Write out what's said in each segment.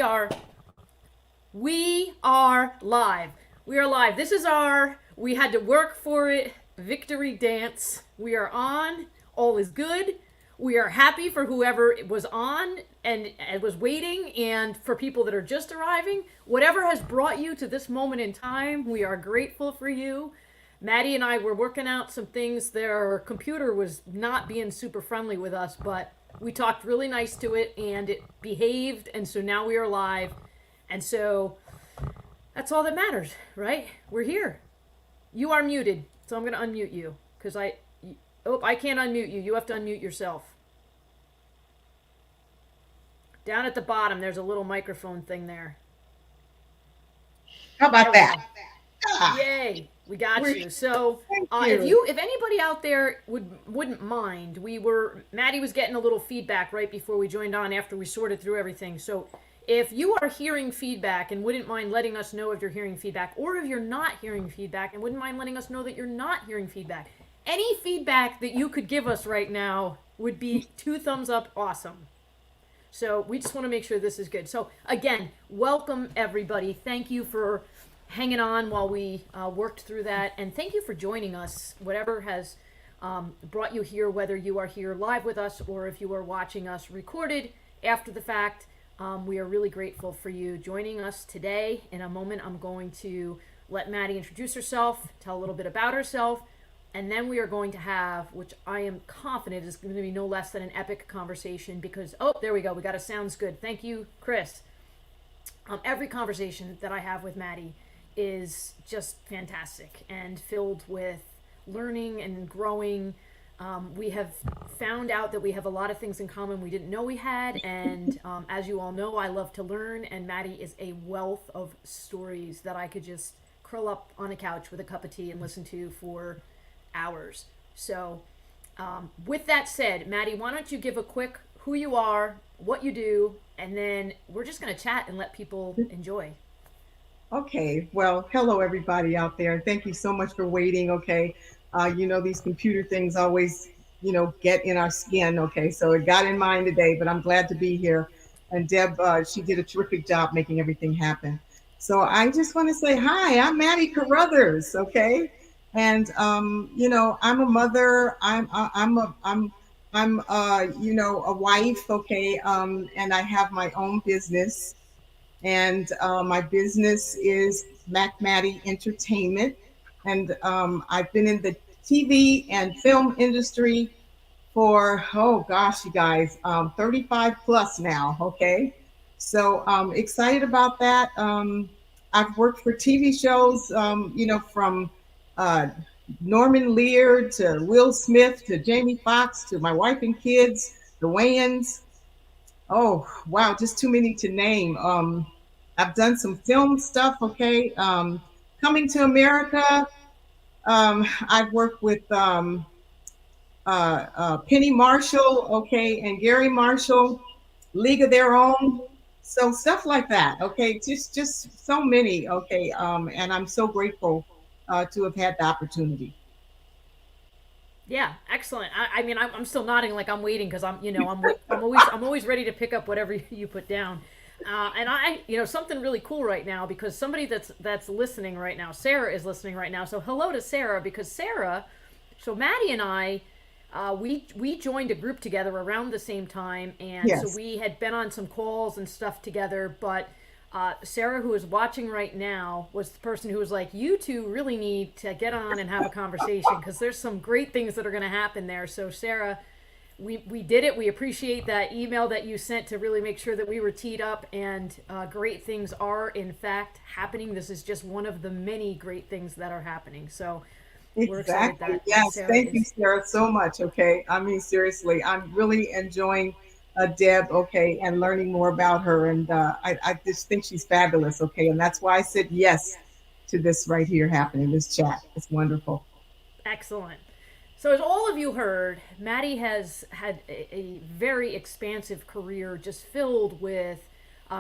are we are live. We are live. This is our we had to work for it victory dance. We are on. All is good. We are happy for whoever was on and was waiting, and for people that are just arriving. Whatever has brought you to this moment in time, we are grateful for you. Mattie and I were working out some things. Their computer was not being super friendly with us, but we talked really nice to it and it behaved. And so now we are live. And so that's all that matters, right? We're here. You are muted. So I'm going to unmute you because I can't unmute you. You have to unmute yourself. Down at the bottom, there's a little microphone thing there. How about that? Ah, Yay, we got you. So, thank you. if anybody out there wouldn't mind, Maddie was getting a little feedback right before we joined on after we sorted through everything. So, if you are hearing feedback and wouldn't mind letting us know if you're hearing feedback, or if you're not hearing feedback and wouldn't mind letting us know that you're not hearing feedback, any feedback that you could give us right now would be 2 thumbs up awesome. So we just want to make sure this is good. So again, welcome everybody. Thank you for hanging on while we worked through that, and thank you for joining us. Whatever has brought you here, whether you are here live with us or if you are watching us recorded after the fact, we are really grateful for you joining us today. In a moment, I'm going to let Mattie introduce herself, tell a little bit about herself, and then we are going to have, which I am confident is going to be no less than an epic conversation because, oh, there we go. We got a sounds good. Thank you, Chris. Every conversation that I have with Mattie is just fantastic and filled with learning and growing. We have found out that we have a lot of things in common we didn't know we had. And as you all know, I love to learn, and Mattie is a wealth of stories that I could just curl up on a couch with a cup of tea and listen to for hours. So, with that said, Mattie, why don't you give a quick who you are, what you do, and then we're just going to chat and let people enjoy. Okay, well, hello everybody out there, and thank you so much for waiting. Okay, these computer things always, get in our skin. Okay, so it got in mine today, but I'm glad to be here. And Deb, she did a terrific job making everything happen. So I just want to say hi. I'm Mattie Caruthers. Okay, and I'm a mother. I'm a wife. Okay, and I have my own business, and my business is Mattie Entertainment. And I've been in the TV and film industry for, oh gosh, you guys, 35 plus now. Okay. So excited about that. I've worked for TV shows, from uh, Norman Lear to Will Smith to Jamie Foxx to My Wife and Kids, the Wayans. Oh, wow, just too many to name. I've done some film stuff, okay. Coming to America, I've worked with Penny Marshall, okay, and Gary Marshall, League of Their Own. So stuff like that, okay, just so many, okay, and I'm so grateful to have had the opportunity. Yeah, excellent. I'm still nodding like I'm waiting because I'm always ready to pick up whatever you put down. And something really cool right now because somebody that's listening right now, Sarah is listening right now. So hello to Sarah because Sarah, so Mattie and I, we joined a group together around the same time, and so Yes, we had been on some calls and stuff together, but Sarah, who is watching right now, was the person who was like, "You two really need to get on and have a conversation because there's some great things that are going to happen there." So, Sarah, we did it. We appreciate that email that you sent to really make sure that we were teed up, and great things are, in fact, happening. This is just one of the many great things that are happening. So, we're excited exactly. that Yes, Sarah thank you, is. Sarah, so much. Okay, I mean seriously, I'm really enjoying Deb. Okay, and learning more about her, and I just think she's fabulous. Okay, and that's why I said yes to this right here happening. This chat, it's wonderful. Excellent. So, as all of you heard, Mattie has had a very expansive career just filled with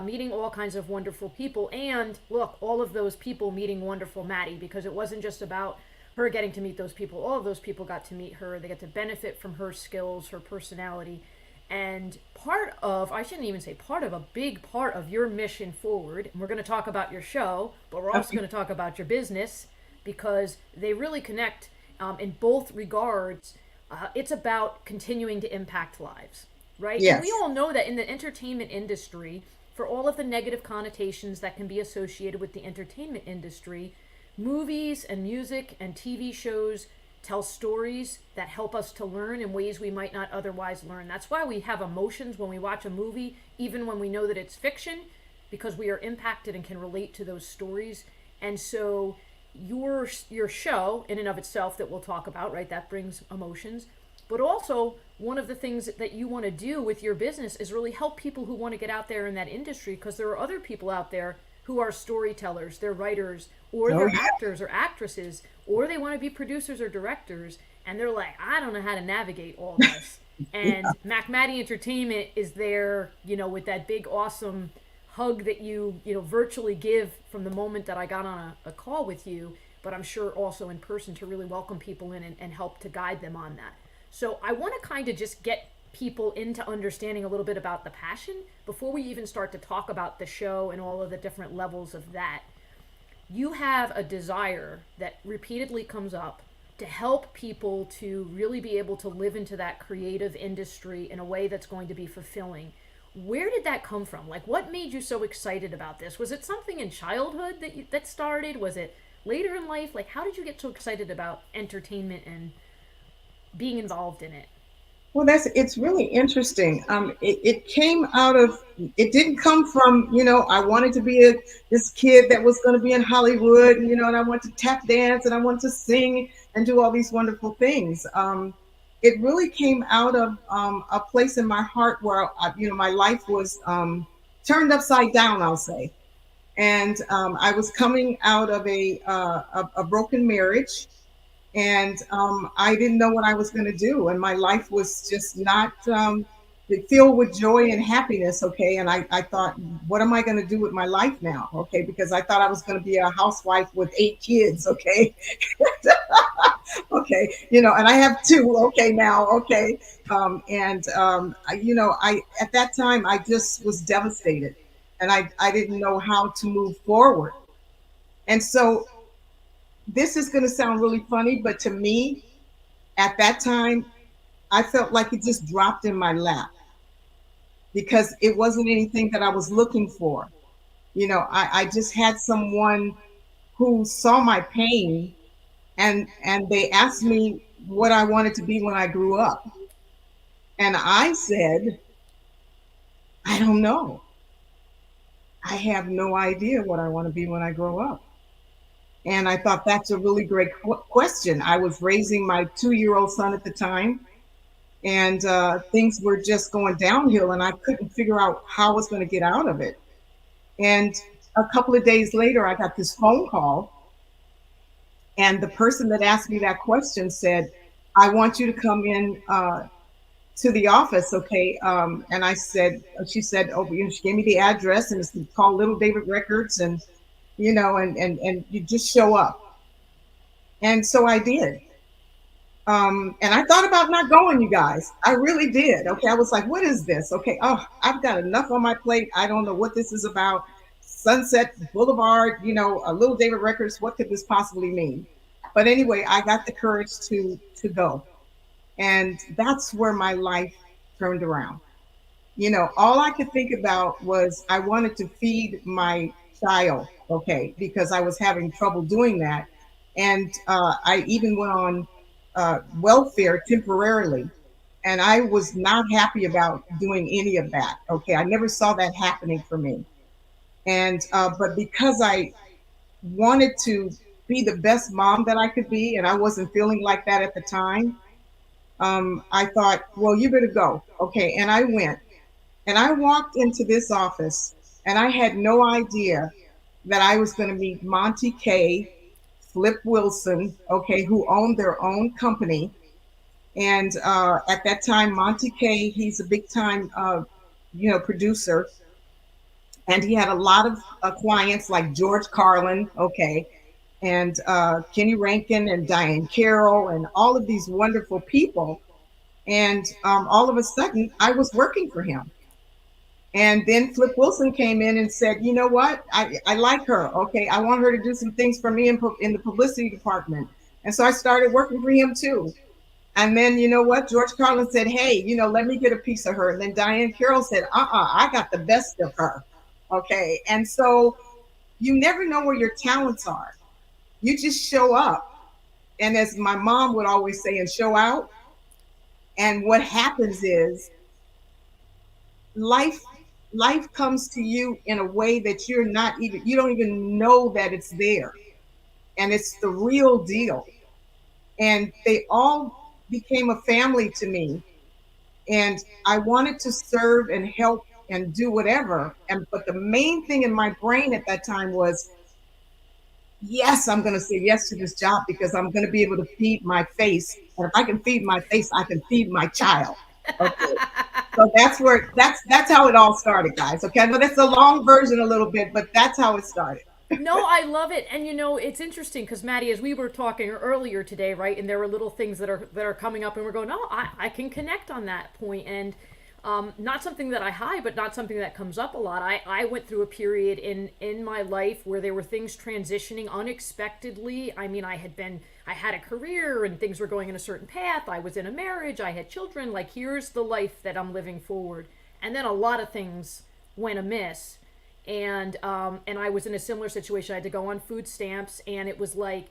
meeting all kinds of wonderful people. And look, all of those people meeting wonderful Mattie because it wasn't just about her getting to meet those people. All of those people got to meet her. They get to benefit from her skills, her personality. And part of, I shouldn't even say part of, a big part of your mission forward, and we're going to talk about your show, but we're also Okay. going to talk about your business because they really connect in both regards. It's about continuing to impact lives, right? And we Yes. all know that in the entertainment industry, for all of the negative connotations that can be associated with the entertainment industry, movies and music and TV shows tell stories that help us to learn in ways we might not otherwise learn. That's why we have emotions when we watch a movie, even when we know that it's fiction, because we are impacted and can relate to those stories. And so your show in and of itself that we'll talk about, right? That brings emotions. But also, one of the things that you want to do with your business is really help people who want to get out there in that industry, because there are other people out there who are storytellers, they're writers, or Oh, they're yeah. actors or actresses, or they want to be producers or directors, and they're like, I don't know how to navigate all this. And Mattie Entertainment is there, with that big, awesome hug that you virtually give from the moment that I got on a call with you, but I'm sure also in person to really welcome people in and help to guide them on that. So I want to kind of just get people into understanding a little bit about the passion before we even start to talk about the show and all of the different levels of that. You have a desire that repeatedly comes up to help people to really be able to live into that creative industry in a way that's going to be fulfilling. Where did that come from? Like, what made you so excited about this? Was it something in childhood that started? Was it later in life? Like, how did you get so excited about entertainment and being involved in it? Well, it's really interesting. It came out of, it didn't come from, I wanted to be this kid that was going to be in Hollywood, and I wanted to tap dance and I wanted to sing and do all these wonderful things. It really came out of a place in my heart where, my life was turned upside down, I'll say. And I was coming out of a broken marriage, and I didn't know what I was going to do, and my life was just not filled with joy and happiness. Okay, and I thought, what am I going to do with my life now? Okay, because I thought I was going to be a housewife with 8 kids. Okay, okay, and I have two. Okay, now, okay, and I at that time I just was devastated, and I didn't know how to move forward, and so this is going to sound really funny, but to me, at that time, I felt like it just dropped in my lap because it wasn't anything that I was looking for. I just had someone who saw my pain, and they asked me what I wanted to be when I grew up. And I said, I don't know. I have no idea what I want to be when I grow up. And I thought that's a really great question. I was raising my 2-year-old son at the time, and things were just going downhill, and I couldn't figure out how I was going to get out of it. And a couple of days later, I got this phone call, and the person that asked me that question said, I want you to come in to the office, okay? And I said, she said, oh, she gave me the address, and it's called Little David Records, and and you just show up. And so I did. And I thought about not going, you guys. I really did. Okay. I was like, what is this? Okay. Oh, I've got enough on my plate. I don't know what this is about. Sunset Boulevard, a Little David Records. What could this possibly mean? But anyway, I got the courage to go. And that's where my life turned around. All I could think about was I wanted to feed my child, okay, because I was having trouble doing that. And I even went on welfare temporarily. And I was not happy about doing any of that. Okay. I never saw that happening for me. And, but because I wanted to be the best mom that I could be, and I wasn't feeling like that at the time, I thought, well, you better go. Okay. And I went. And I walked into this office, and I had no idea that I was going to meet Monty K, Flip Wilson, okay, who owned their own company. And at that time, Monty K, he's a big time, producer. And he had a lot of clients like George Carlin, okay, and Kenny Rankin and Diane Carroll and all of these wonderful people. And all of a sudden, I was working for him. And then Flip Wilson came in and said, you know what? I like her. Okay. I want her to do some things for me in the publicity department. And so I started working for him too. And then, you know what? George Carlin said, hey, let me get a piece of her. And then Diane Carroll said, I got the best of her. Okay. And so you never know where your talents are. You just show up. And as my mom would always say, and show out. And what happens is life life comes to you in a way that you don't even know that it's there. And it's the real deal. And they all became a family to me. And I wanted to serve and help and do whatever. And but the main thing in my brain at that time was, yes, I'm going to say yes to this job because I'm going to be able to feed my face. And if I can feed my face, I can feed my child. Okay. So that's how it all started, guys. Okay. But that's a long version a little bit, but that's how it started. No, I love it, and it's interesting because Mattie, as we were talking earlier today, right, and there were little things that are coming up, and we're going, no, I can connect on that point, and not something that I hide, but not something that comes up a lot. I went through a period in my life where there were things transitioning unexpectedly. I mean, I had a career and things were going in a certain path. I was in a marriage. I had children. Like, here's the life that I'm living forward, and then a lot of things went amiss, and I was in a similar situation. I had to go on food stamps, and it was like,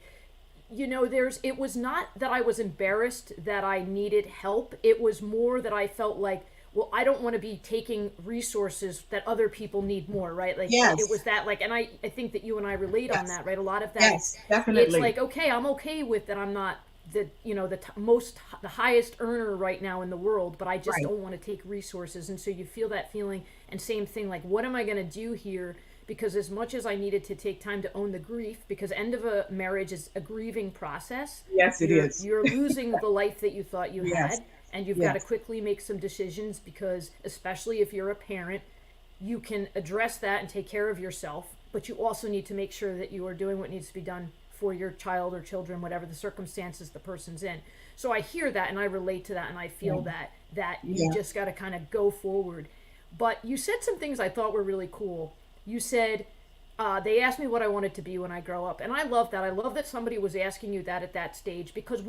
it was not that I was embarrassed that I needed help. It was more that I felt like, well, I don't want to be taking resources that other people need more, right? Like, Yes. it was that, like, and I think that you and I relate on Yes. that, right? A lot of that, Yes, it's definitely. like, okay, I'm okay with that. I'm not the highest earner right now in the world, but I just Right. don't want to take resources. And so you feel that feeling, and same thing, like, what am I going to do here? Because as much as I needed to take time to own the grief, because end of a marriage is a grieving process. Yes, it you're is. you're losing the life that you thought you Yes. had, and you've got to Yes. quickly make some decisions, because especially if you're a parent, you can address that and take care of yourself, but you also need to make sure that you are doing what needs to be done for your child or children, whatever the circumstances the person's in. So I hear that and I relate to that, and I feel that you Yeah. just got to kind of go forward. But you said some things I thought were really cool. You said, they asked me what I wanted to be when I grow up. And I love that. I love that somebody was asking you that at that stage, because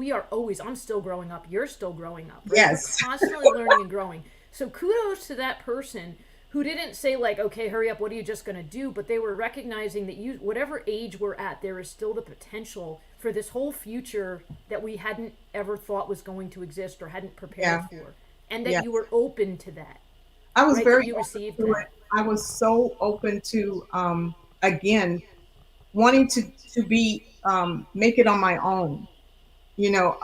I'm still growing up. You're still growing up, right? Yes. We're constantly learning and growing. So kudos to that person who didn't say, like, okay, hurry up, what are you just going to do? But they were recognizing that whatever age we're at, there is still the potential for this whole future that we hadn't ever thought was going to exist or hadn't prepared Yeah. for. And that Yeah. you were open to that, I was right? That very you open received to that. it. I was so open to again wanting to be make it on my own. You know,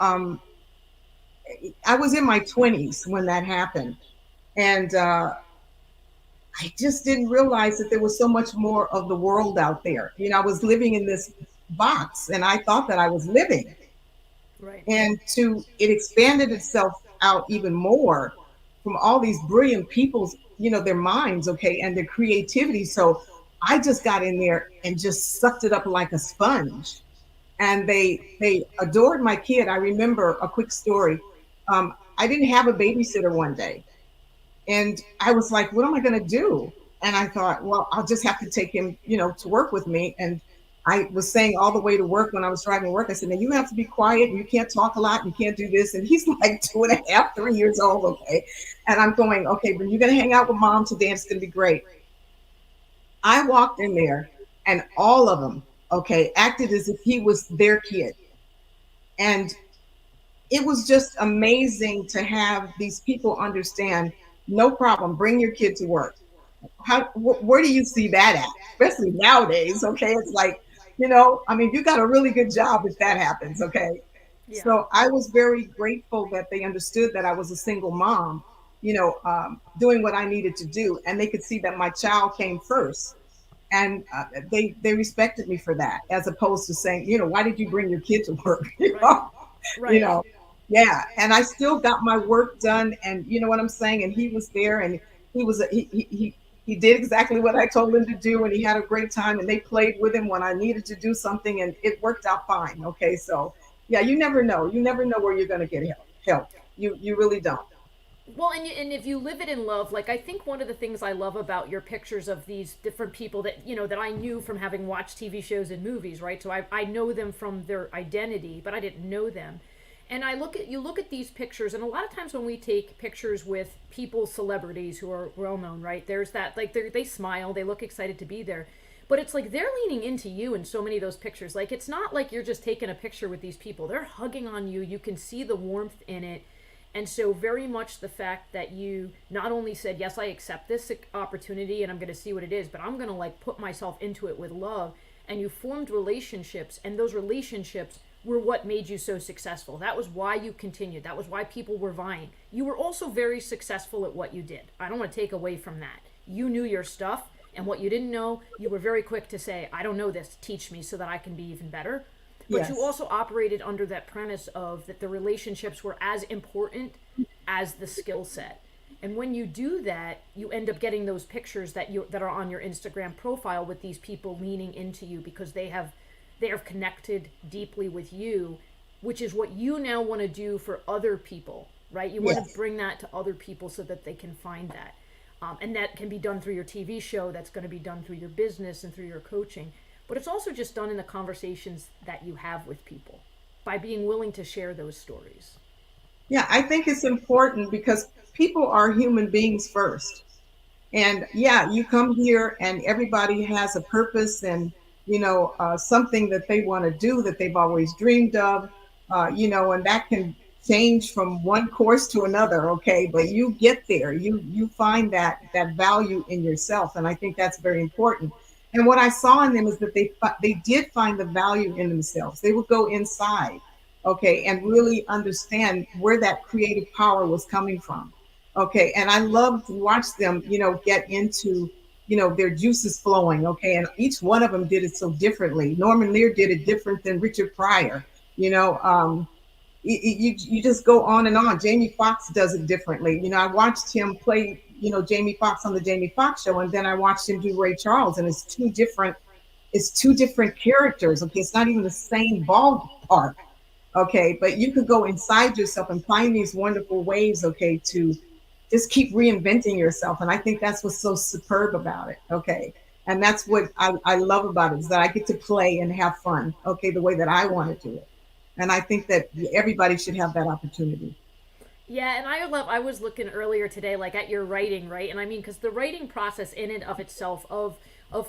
I was in my 20s when that happened, and I just didn't realize that there was so much more of the world out there. I was living in this box, and I thought that I was living, Right. and to it expanded itself out even more from all these brilliant people's their minds, okay, and their creativity. So I just got in there and just sucked it up like a sponge. And they adored my kid. I remember a quick story. I didn't have a babysitter one day, and I was like, what am I going to do? And I thought, well, I'll just have to take him, to work with me. And I was saying all the way to work, when I was driving to work, I said, now you have to be quiet. You can't talk a lot. You can't do this. And he's like 2.5, 3 years old. Okay. And I'm going, okay, but you're going to hang out with mom today. And it's going to be great. I walked in there, and all of them, okay, acted as if he was their kid. And it was just amazing to have these people understand, no problem, bring your kid to work. Where do you see that at? Especially nowadays, okay? It's like, I mean, you got a really good job if that happens, okay? Yeah. So I was very grateful that they understood that I was a single mom, doing what I needed to do, and they could see that my child came first. And they respected me for that, as opposed to saying, why did you bring your kid to work? Right. You Right. know, yeah. And I still got my work done, and you know what I'm saying. And he was there, and he did exactly what I told him to do, and he had a great time. And they played with him when I needed to do something, and it worked out fine. Okay, so yeah, you never know. You never know where you're going to get help. You really don't. Well, and if you live it in love, like I think one of the things I love about your pictures of these different people that that I knew from having watched TV shows and movies, right? So I know them from their identity, but I didn't know them. And I look at these pictures, and a lot of times when we take pictures with people, celebrities who are well known, right? There's that like they smile, they look excited to be there, but it's like they're leaning into you in so many of those pictures. Like it's not like you're just taking a picture with these people; they're hugging on you. You can see the warmth in it. And so, very much the fact that you not only said, yes, I accept this opportunity and I'm going to see what it is, but I'm going to like put myself into it with love. And you formed relationships, and those relationships were what made you so successful. That was why you continued. That was why people were vying. You were also very successful at what you did. I don't want to take away from that. You knew your stuff, and what you didn't know, you were very quick to say, I don't know this, teach me so that I can be even better. But Yes. you also operated under that premise of that the relationships were as important as the skill set. And when you do that, you end up getting those pictures that are on your Instagram profile with these people leaning into you because they have connected deeply with you, which is what you now want to do for other people, right? You want Yes. to bring that to other people so that they can find that. And that can be done through your TV show, that's going to be done through your business and through your coaching. But it's also just done in the conversations that you have with people by being willing to share those stories. Yeah, I think it's important because people are human beings first. And yeah, you come here and everybody has a purpose and, something that they want to do that they've always dreamed of, and that can change from one course to another. Okay. But you get there, you find that value in yourself. And I think that's very important. And what I saw in them is that they did find the value in themselves. They would go inside, okay, and really understand where that creative power was coming from. Okay. And I love to watch them, get into, their juices flowing. Okay. And each one of them did it so differently. Norman Lear did it different than Richard Pryor. You know, you just go on and on. Jamie Foxx does it differently. I watched him play, Jamie Foxx on the Jamie Foxx show, and then I watched him do Ray Charles, and it's two different characters. Okay. It's not even the same ballpark. Okay. But you could go inside yourself and find these wonderful ways, okay, to just keep reinventing yourself. And I think that's what's so superb about it. Okay. And that's what I love about it is that I get to play and have fun. Okay. The way that I want to do it. And I think that everybody should have that opportunity. Yeah, and I was looking earlier today, like at your writing, right? And I mean, because the writing process in and of itself of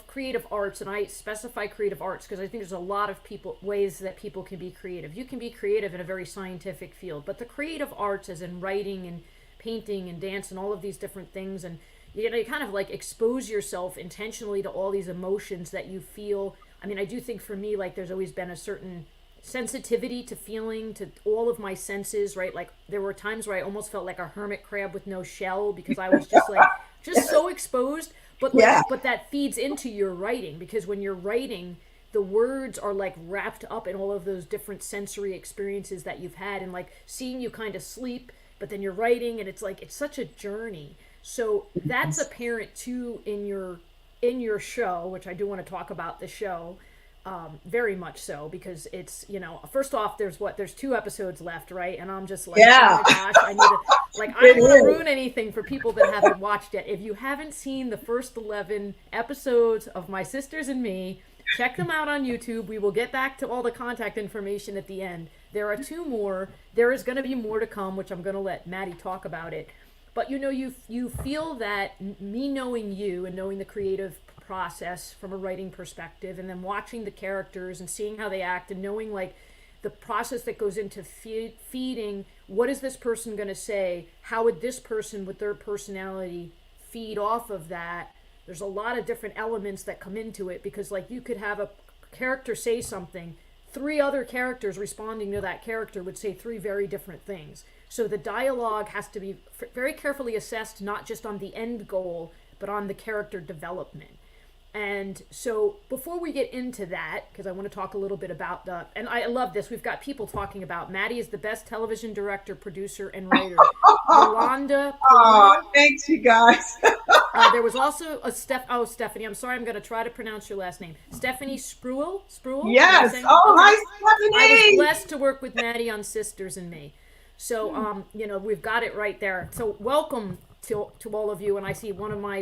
creative arts, and I specify creative arts because I think there's a lot of ways that people can be creative. You can be creative in a very scientific field, but the creative arts, as in writing and painting and dance and all of these different things, and you kind of like expose yourself intentionally to all these emotions that you feel. I mean, I do think for me, like, there's always been a certain sensitivity to feeling, to all of my senses, right? Like there were times where I almost felt like a hermit crab with no shell because I was just like just so exposed. But like Yeah. but that feeds into your writing, because when you're writing, the words are like wrapped up in all of those different sensory experiences that you've had, and like seeing you kind of sleep, but then you're writing, and it's like it's such a journey. So that's apparent too in your show, which I do want to talk about the show, very much so, because it's, first off, there's 2 episodes left, right? And I'm just like, oh Yeah. my gosh, I need to, like, I It don't want to is. ruin anything for people that haven't watched it. If you haven't seen the first 11 episodes of My Sisters and Me, check them out on YouTube. We will get back to all the contact information at the end. There are 2 more. There is going to be more to come, which I'm going to let Mattie talk about it. But you feel that me knowing you and knowing the creative process from a writing perspective, and then watching the characters and seeing how they act, and knowing like the process that goes into feeding, what is this person going to say, how would this person with their personality feed off of that. There's a lot of different elements that come into it, because like you could have a character say something, 3 other characters responding to that character would say 3 very different things. So the dialogue has to be very carefully assessed, not just on the end goal, but on the character development. And so before we get into that, because I want to talk a little bit about and I love this, we've got people talking about Mattie is the best television director, producer, and writer. Yolanda Oh, Paloma. thanks, you guys. There was also a Stephanie. I'm sorry, I'm going to try to pronounce your last name. Stephanie Spruill? Am I Yes. saying? Oh, Okay. hi, I was Stephanie. blessed to work with Mattie on Sisters and Me. So, we've got it right there. So, welcome to all of you. And I see one of my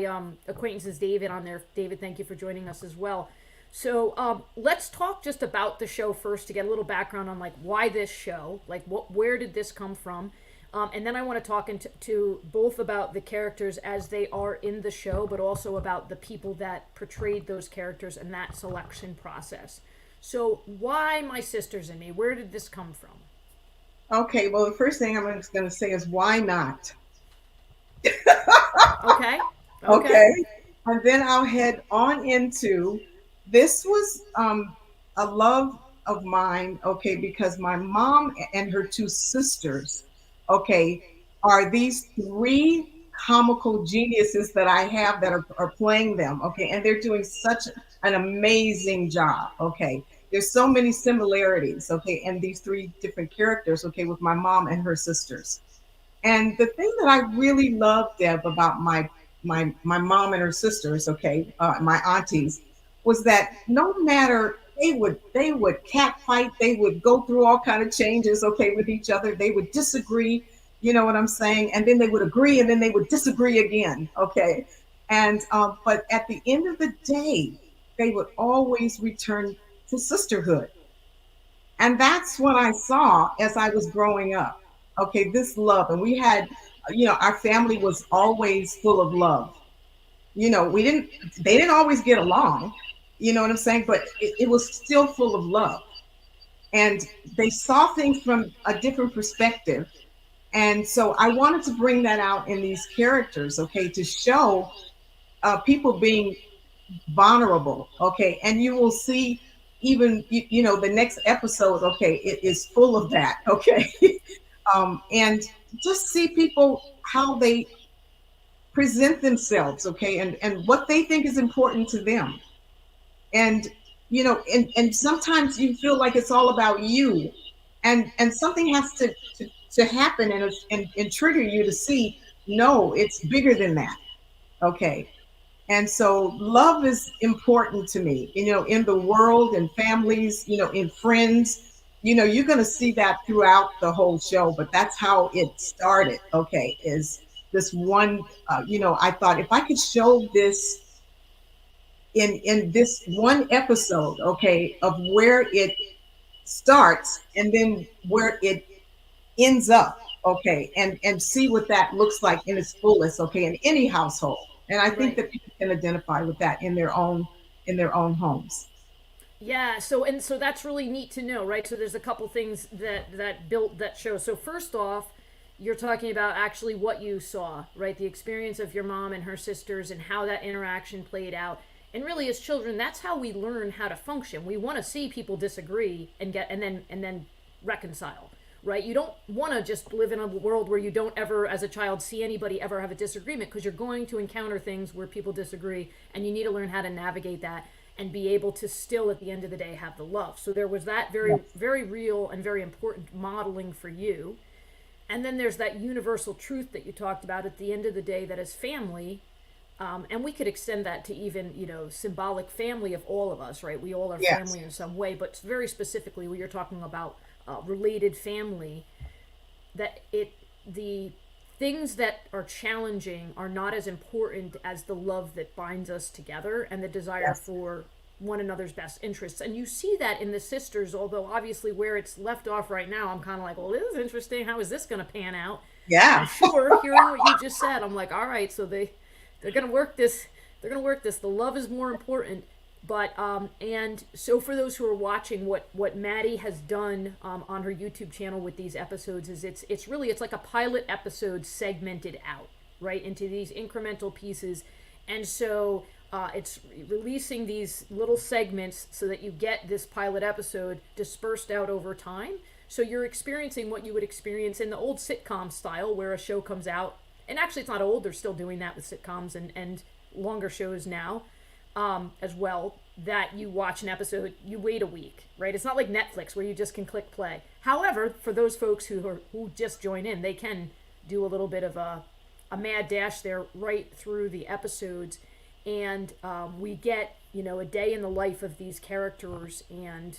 acquaintances, David, on there. David, thank you for joining us as well. So, let's talk just about the show first to get a little background on like why this show, like where did this come from, and then I want to talk to both about the characters as they are in the show, but also about the people that portrayed those characters and that selection process. So, why My Sisters and Me? Where did this come from? Okay, well, the first thing I'm going to say is why not? Okay. Okay. Okay. And then I'll head on into this was a love of mine, okay, because my mom and her two sisters, okay, are these three comical geniuses that I have that are playing them, okay, and they're doing such an amazing job, okay. There's so many similarities, okay, in these three different characters, okay, with my mom and her sisters. And the thing that I really love, Deb, about my mom and her sisters, okay, my aunties, was that no matter they would cat fight, they would go through all kind of changes, okay, with each other. They would disagree, you know what I'm saying, and then they would agree, and then they would disagree again, okay. And but at the end of the day, they would always return to sisterhood, and that's what I saw as I was growing up. Okay, this love. And we had, our family was always full of love. They didn't always get along, you know what I'm saying? But it was still full of love. And they saw things from a different perspective. And so I wanted to bring that out in these characters, okay, to show people being vulnerable, okay, and you will see even the next episode, okay, it is full of that, okay. And just see people how they present themselves, okay, and what they think is important to them. And and sometimes you feel like it's all about you, and something has to happen and trigger you to see, no, it's bigger than that, okay. And so love is important to me, in the world and families, in friends. You're going to see that throughout the whole show, but that's how it started. Okay. Is this one, I thought if I could show this in this one episode, okay, of where it starts and then where it ends up, okay, and see what that looks like in its fullest, okay, in any household. And I think Right. that people can identify with that in their own homes. Yeah, so that's really neat to know, right? So there's a couple things that built that show. So first off, you're talking about actually what you saw, right? The experience of your mom and her sisters and how that interaction played out. And really as children, that's how we learn how to function. We want to see people disagree and then reconcile, right? You don't want to just live in a world where you don't ever as a child see anybody ever have a disagreement, because you're going to encounter things where people disagree and you need to learn how to navigate that and be able to still at the end of the day have the love. So there was that very Yes. very real and very important modeling for you. And then there's that universal truth that you talked about at the end of the day, that as family, and we could extend that to even symbolic family of all of us, right? We all are Yes. family in some way, but very specifically we are talking about related family. That the things that are challenging are not as important as the love that binds us together and the desire Yes. for one another's best interests. And you see that in the sisters, although obviously where it's left off right now, I'm kind of like, well, this is interesting. How is this going to pan out? I'm Yeah. sure, hearing what you just said, I'm like, all right, so they're going to work this. They're going to work this. The love is more important. But and so for those who are watching, what Mattie has done on her YouTube channel with these episodes is it's like a pilot episode segmented out, right, into these incremental pieces. And so it's releasing these little segments so that you get this pilot episode dispersed out over time. So you're experiencing what you would experience in the old sitcom style, where a show comes out, and actually it's not old, they're still doing that with sitcoms and longer shows now, as well, that you watch an episode, you wait a week, right? It's not like Netflix where you just can click play. However, for those folks who just join in, they can do a little bit of a mad dash there right through the episodes. And we get a day in the life of these characters. And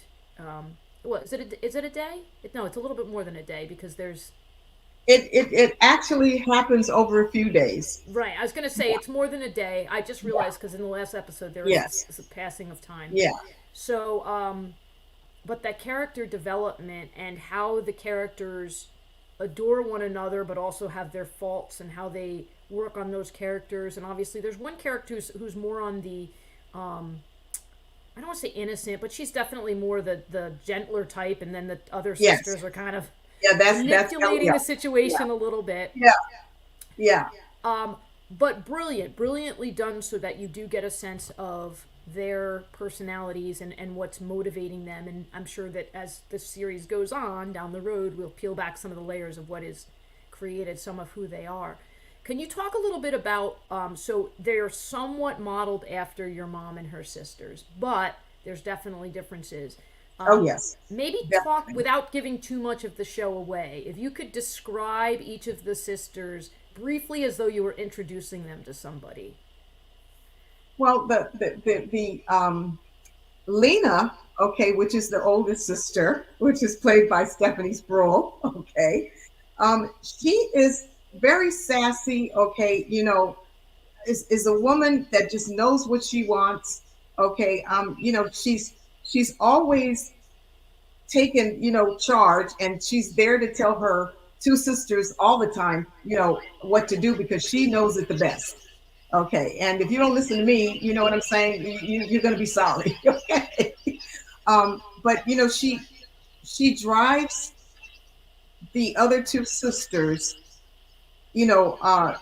what is it? Is it a day? No, it's a little bit more than a day, because there's It actually happens over a few days. Right. I was going to say it's more than a day. I just Yeah. realized because in the last episode there is Yes. a passing of time. Yeah. So, but that character development and how the characters adore one another but also have their faults and how they work on those characters. And obviously there's one character who's more on the um, I don't want to say innocent, but she's definitely more the gentler type, and then the other Yes. sisters are kind of Yeah. That's manipulating yeah. the Yeah. situation a little bit. Yeah. Yeah. But brilliantly done so that you do get a sense of their personalities and what's motivating them. And I'm sure that as the series goes on down the road, we'll peel back some of the layers of what is created, some of who they are. Can you talk a little bit about? So they're somewhat modeled after your mom and her sisters, but there's definitely differences. Oh yes. Maybe talk Definitely. without giving too much of the show away. If you could describe each of the sisters briefly as though you were introducing them to somebody. Well, the Lena, okay, which is the oldest sister, which is played by Stephanie Sproul, okay. She is very sassy, okay, is a woman that just knows what she wants, okay. She's always taken, charge, and she's there to tell her two sisters all the time, what to do because she knows it the best. Okay. And if you don't listen to me, you know what I'm saying? You're going to be sorry. Okay. But she drives the other two sisters, you know, uh,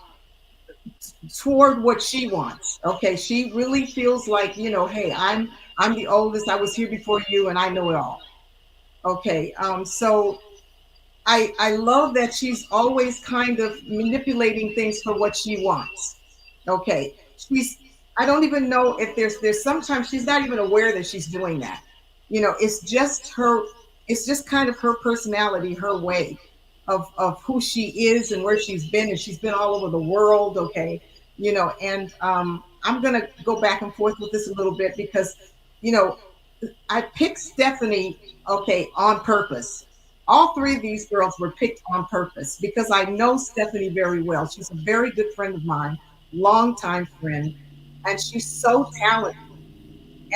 toward what she wants. Okay. She really feels like, hey, I'm the oldest. I was here before you and I know it all. Okay. So I love that she's always kind of manipulating things for what she wants. Okay. I don't even know if there's sometimes she's not even aware that she's doing that. It's just kind of her personality, her way of who she is and where she's been, and she's been all over the world. Okay. And I'm gonna go back and forth with this a little bit because, you know, I picked Stephanie, okay, on purpose. All three of these girls were picked on purpose because I know Stephanie very well. She's a very good friend of mine, longtime friend, and she's so talented.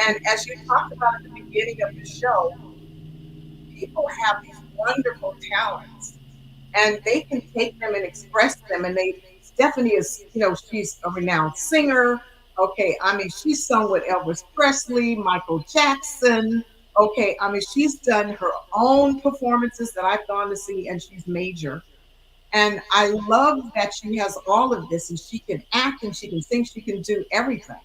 And as you talked about at the beginning of the show, people have these wonderful talents and they can take them and express them. And Stephanie is, she's a renowned singer. Okay. I mean, she's sung with Elvis Presley, Michael Jackson. Okay. I mean, she's done her own performances that I've gone to see, and she's major. And I love that she has all of this, and she can act and she can sing, she can do everything.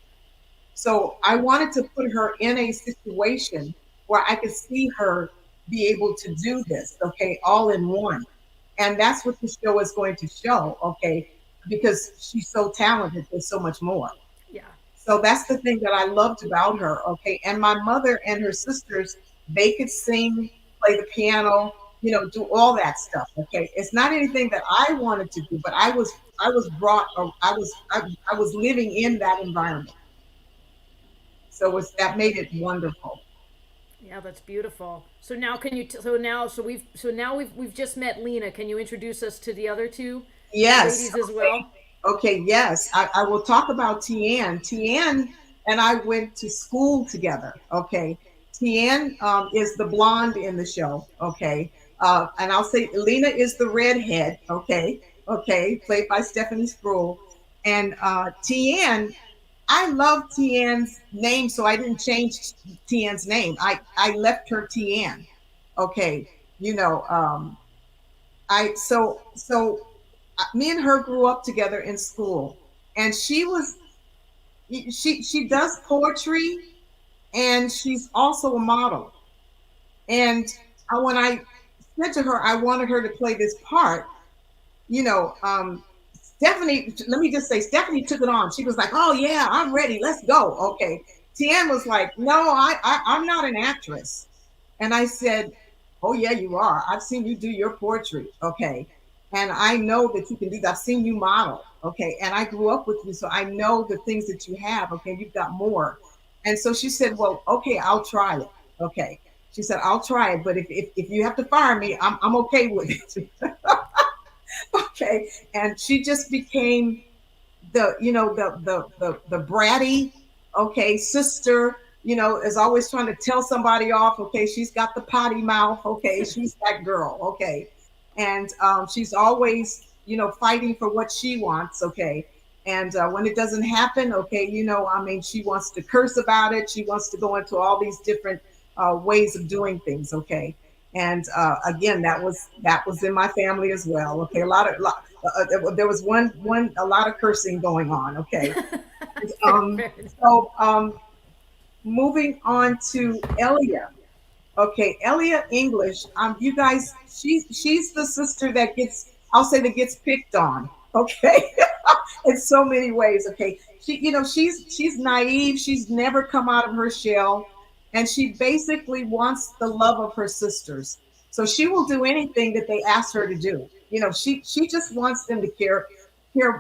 So I wanted to put her in a situation where I could see her be able to do this, okay, all in one. And that's what the show is going to show, okay, because she's so talented. There's so much more. Yeah. So that's the thing that I loved about her, okay. And my mother and her sisters, they could sing, play the piano, do all that stuff, okay. It's not anything that I wanted to do, but I was brought, or I was living in that environment. So that made it wonderful. Yeah, that's beautiful. So now can you so now we've just met Lena. Can you introduce us to the other two Yes. ladies as well? Okay. Yes. I will talk about Tian. Tian and I went to school together. Okay. Tian is the blonde in the show. Okay. And I'll say Lena is the redhead. Okay. Okay. Played by Stephanie Sproul. And Tian, I love Tian's name, so I didn't change Tian's name. I left her Tian. Okay. You know, I so me and her grew up together in school, and she does poetry, and she's also a model. And when I said to her I wanted her to play this part, you know, Stephanie, let me just say, Stephanie took it on. She was like, "Oh yeah, I'm ready. Let's go." Okay. Tian was like, "No, I'm not an actress." And I said, "Oh yeah, you are. I've seen you do your poetry, okay, and I know that you can do that. I've seen you model, okay, and I grew up with you, so I know the things that you have. Okay, you've got more." And so she said, "Well, okay, I'll try it." Okay, she said, "I'll try it, but if you have to fire me, I'm okay with it." Okay, and she just became the the bratty, okay, sister, is always trying to tell somebody off. Okay, she's got the potty mouth. Okay, she's that girl. Okay, and she's always fighting for what she wants. Okay, and when it doesn't happen, okay, I mean, she wants to curse about it. She wants to go into all these different ways of doing things. Okay, and again, that was in my family as well. Okay, there was a lot of cursing going on. Okay, fair, um, fair enough. so moving on to Elia. Okay, Elia English. You guys, she's the sister that gets, I'll say, that gets picked on. Okay, in so many ways. Okay, she's naive. She's never come out of her shell, and she basically wants the love of her sisters. So she will do anything that they ask her to do. She just wants them to care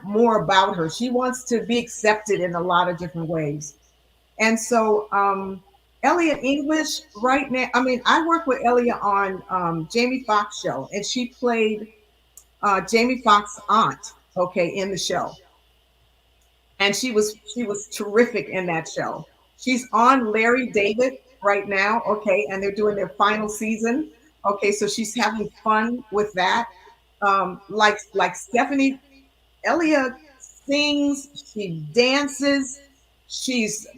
more about her. She wants to be accepted in a lot of different ways. And so Elliot English right now, I mean, I work with Elliot on Jamie Foxx show, and she played Jamie Foxx's aunt, okay, in the show. And she was terrific in that show. She's on Larry David right now, okay, and they're doing their final season. Okay, so she's having fun with that. Like Stephanie, Elia sings, she dances, she's,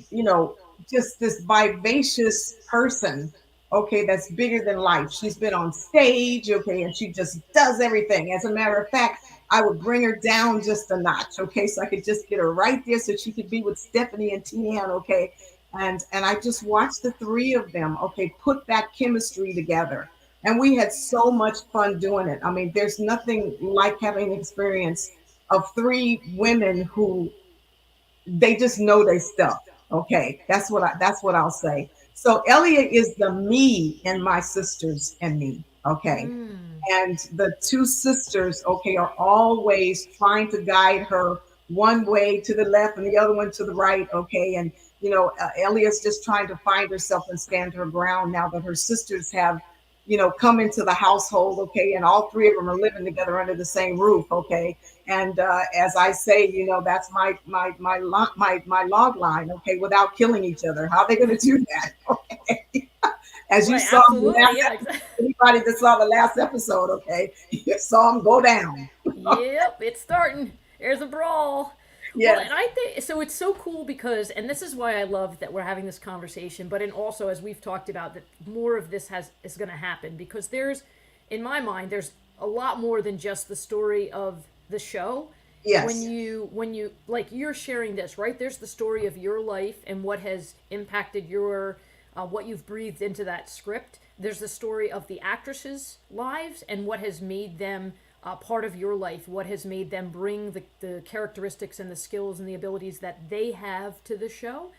just this vivacious person, okay, that's bigger than life. She's been on stage, okay, and she just does everything. As a matter of fact, I would bring her down just a notch, okay, so I could just get her right there so she could be with Stephanie and Tian, okay. And I just watched the three of them, okay, put that chemistry together. And we had so much fun doing it. I mean, there's nothing like having an experience of three women who they just know their stuff. Okay, that's what I'll say. So Elliot is the me and my sisters and me. Okay, Mm. and the two sisters, okay, are always trying to guide her one way to the left and the other one to the right. Okay, and Elliot's just trying to find herself and stand her ground now that her sisters have come into the household. Okay, and all three of them are living together under the same roof. Okay, and as I say, that's my log line. Okay, without killing each other, how are they going to do that? Okay, as you Right, saw in the absolutely, last yeah. episode, anybody that saw the last episode, okay, you saw them go down. Yep, it's starting. There's a brawl. Well, Yes, and I think so. It's so cool because, and this is why I love that we're having this conversation. But and also, as we've talked about, that more of this is going to happen because there's, in my mind, there's a lot more than just the story of the show. When yes, you like you're sharing this, right? There's the story of your life and what has impacted your what you've breathed into that script. There's the story of the actresses' lives and what has made them part of your life, what has made them bring the characteristics and the skills and the abilities that they have to the show.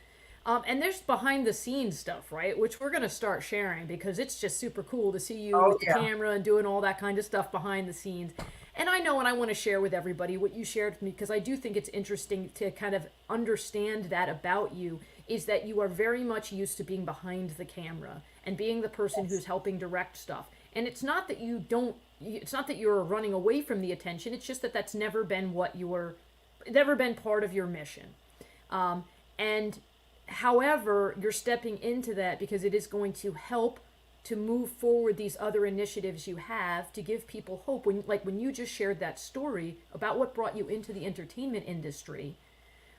And there's behind the scenes stuff, right? Which we're going to start sharing because it's just super cool to see you oh with the yeah, camera and doing all that kind of stuff behind the scenes. And I know, and I want to share with everybody what you shared with me because I do think it's interesting to kind of understand that about you is that you are very much used to being behind the camera and being the person who's helping direct stuff. And it's not that you don't, it's not that you're running away from the attention. It's just that that's never been what you were, never been part of your mission. And however, you're stepping into that because it is going to help to move forward these other initiatives you have to give people hope. When you just shared that story about what brought you into the entertainment industry,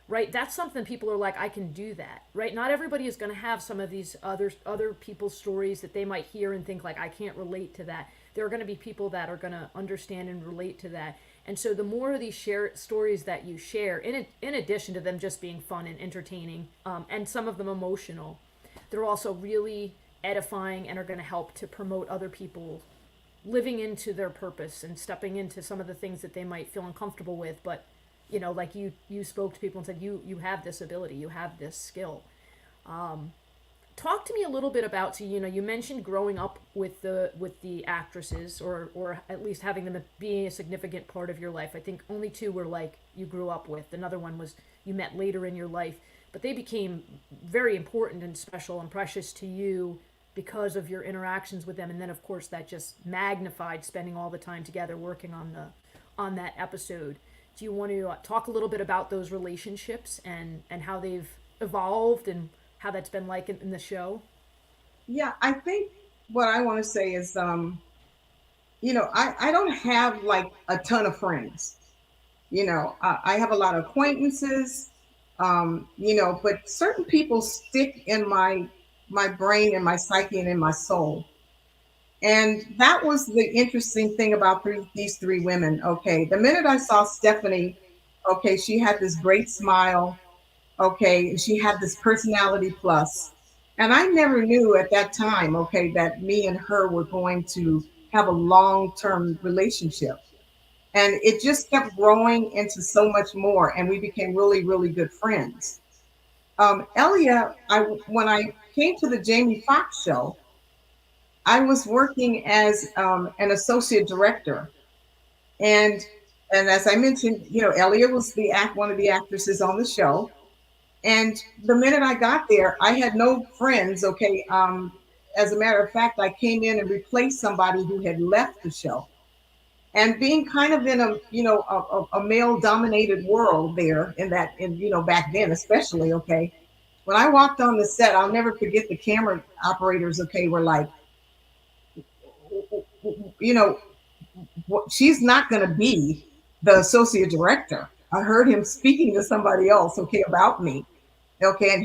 right? That's something people are like, I can do that, right? Not everybody is going to have some of these other people's stories that they might hear and think like, I can't relate to that. There are going to be people that are going to understand and relate to that. And so the more of these stories that you share, in addition to them just being fun and entertaining, and some of them emotional, they're also really edifying and are going to help to promote other people living into their purpose and stepping into some of the things that they might feel uncomfortable with. But like you spoke to people and said you have this ability, you have this skill. Talk to me a little bit about, so you mentioned growing up with the actresses, or at least having them being a significant part of your life. I think only two were like you grew up with. Another one was you met later in your life, but they became very important and special and precious to you because of your interactions with them. And then of course that just magnified spending all the time together working on that episode. Do you want to talk a little bit about those relationships and how they've evolved and how that's been like in the show? Yeah, I think what I want to say is, I don't have like a ton of friends. I have a lot of acquaintances, but certain people stick in my brain and my psyche and in my soul. And that was the interesting thing about these three women. Okay, the minute I saw Stephanie, okay, she had this great smile. Okay, and she had this personality plus. And I never knew at that time, okay, that me and her were going to have a long-term relationship. And it just kept growing into so much more, and we became really, really good friends. Elia, when I came to the Jamie Foxx show, I was working as an associate director, and as I mentioned, Elia was one of the actresses on the show. And the minute I got there, I had no friends. Okay, as a matter of fact, I came in and replaced somebody who had left the show. And being kind of in a male dominated world there back then especially, okay, when I walked on the set, I'll never forget the camera operators, okay, were like, you know she's not going to be the associate director. I heard him speaking to somebody else, okay, about me, okay, and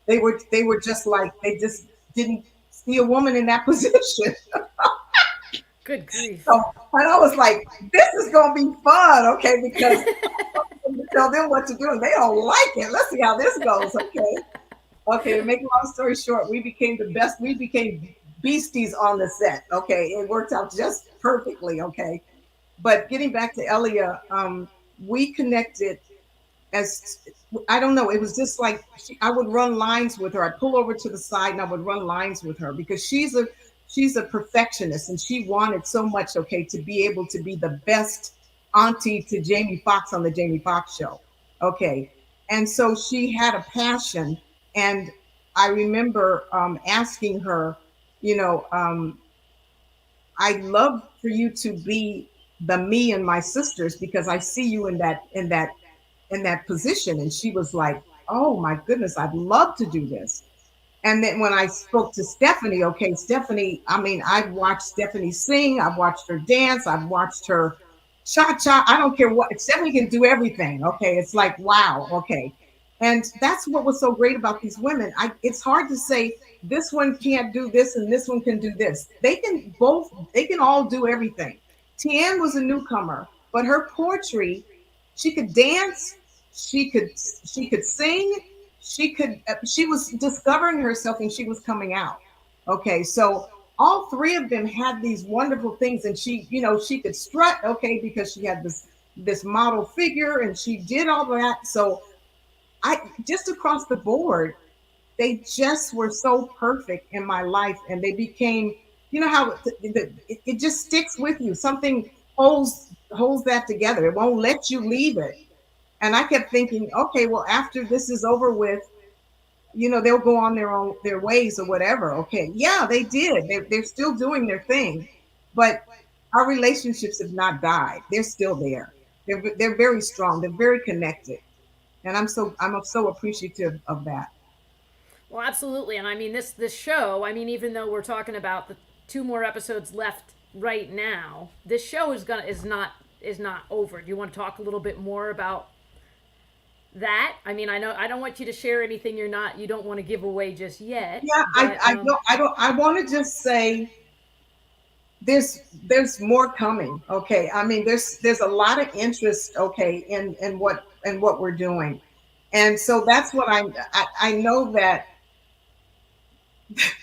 they were just like, they just didn't see a woman in that position. Good grief. So, and I was like, this is going to be fun, okay, because tell them what to do and they don't like it. Let's see how this goes. Okay. Okay. To make a long story short, we became the best. We became beasties on the set. Okay. It worked out just perfectly. Okay. But getting back to Elia, we connected as, I don't know, it was just like I would run lines with her. I'd pull over to the side and I would run lines with her because she's a perfectionist and she wanted so much, okay, to be able to be the best auntie to Jamie Foxx on the Jamie Foxx show. Okay. And so she had a passion. And I remember asking her, you know, I'd love for you to be the me and my sisters because I see you in that position. And she was like, oh my goodness, I'd love to do this. And then when I spoke to Stephanie, okay, Stephanie, I mean, I've watched Stephanie sing, I've watched her dance, I've watched her cha cha. I don't care what, Stephanie can do everything. Okay. It's like, wow. Okay. And that's what was so great about these women. It's hard to say this one can't do this and this one can do this. They can all do everything. Tian was a newcomer, but her poetry, she could dance, she could she could sing, she was discovering herself and she was coming out. Okay, so all three of them had these wonderful things, and she could strut, okay, because she had this model figure and she did all that. So I just across the board, they just were so perfect in my life, and they became, how it just sticks with you. Something holds that together. It won't let you leave it. And I kept thinking, okay, well, after this is over with, they'll go on their ways or whatever. Okay, yeah, they did. They're still doing their thing, but our relationships have not died. They're still there. They're very strong. They're very connected, and I'm so appreciative of that. Well, absolutely. And I mean this show, I mean even though we're talking about the two more episodes left right now, this show is not over. Do you want to talk a little bit more about that? I mean, I know I don't want you to share anything you don't want to give away just yet. Yeah, But I want to just say there's more coming. Okay, I mean there's a lot of interest. Okay, in what we're doing, and so that's what I know that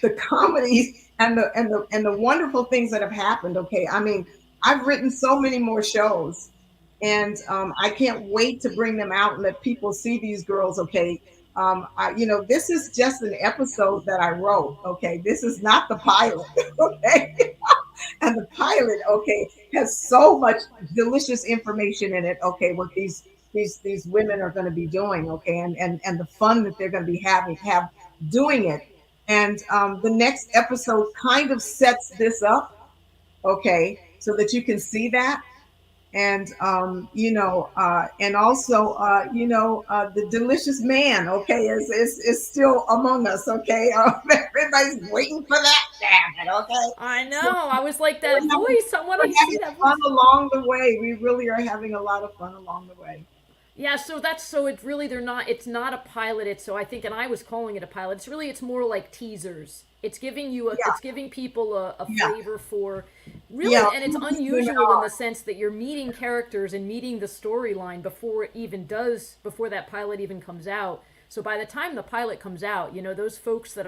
the comedies and the wonderful things that have happened. Okay, I mean I've written so many more shows, and I can't wait to bring them out and let people see these girls. Okay, this is just an episode that I wrote. Okay, this is not the pilot. Okay, and the pilot, okay, has so much delicious information in it. Okay, what these women are going to be doing. Okay, and the fun that they're going to be have doing it. And the next episode kind of sets this up. Okay, so that you can see that. and and also the delicious man, okay, is still among us, okay. Everybody's waiting for that, damn it, okay. I So know. I was like we're that having, voice. I want we're to having see that fun voice. along the way. We really are having a lot of fun along the way. Yeah, so that's so it's really they're not it's not a pilot. It's so I think and I was calling it a pilot. It's more like teasers. It's Yeah, giving people a yeah, flavor for yeah. really and it's unusual in the sense that you're meeting characters and meeting the storyline before that pilot even comes out. So by the time the pilot comes out, those folks that